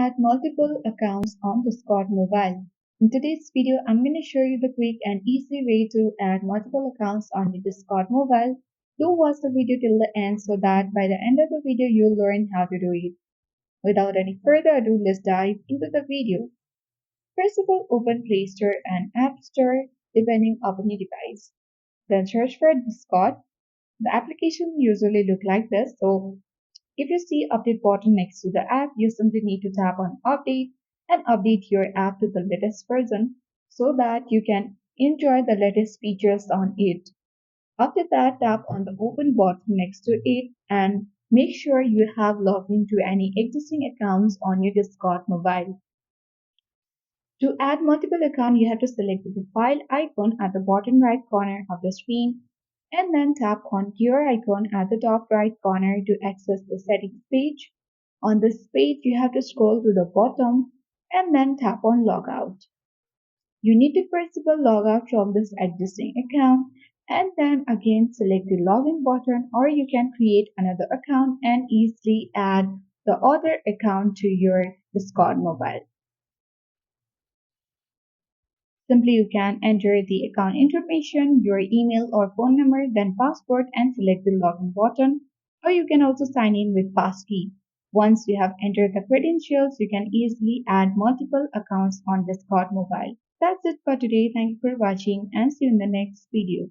add multiple accounts on Discord Mobile. In today's video, I'm going to show you the quick and easy way to add multiple accounts on the Discord Mobile. Do watch the video till the end so that by the end of the video, you'll learn how to do it. Without any further ado, let's dive into the video. First of all, open Play Store and App Store depending upon your device. Then search for Discord. The application usually look like this, so if you see update button next to the app, you simply need to tap on update and update your app to the latest version so that you can enjoy the latest features on it. After that, tap on the open button next to it and make sure you have logged into any existing accounts on your Discord mobile. To add multiple accounts, you have to select the profile icon at the bottom right corner of the screen and then tap on gear icon at the top right corner to access the settings page. On this page, you have to scroll to the bottom and then tap on logout. You need to first of all log out from this existing account and then again select the login button, or you can create another account and easily add the other account to your Discord mobile. Simply you can enter the account information, your email or phone number, then password and select the login button. Or you can also sign in with passkey. Once you have entered the credentials, you can easily add multiple accounts on Discord mobile. That's it for today. Thank you for watching and see you in the next video.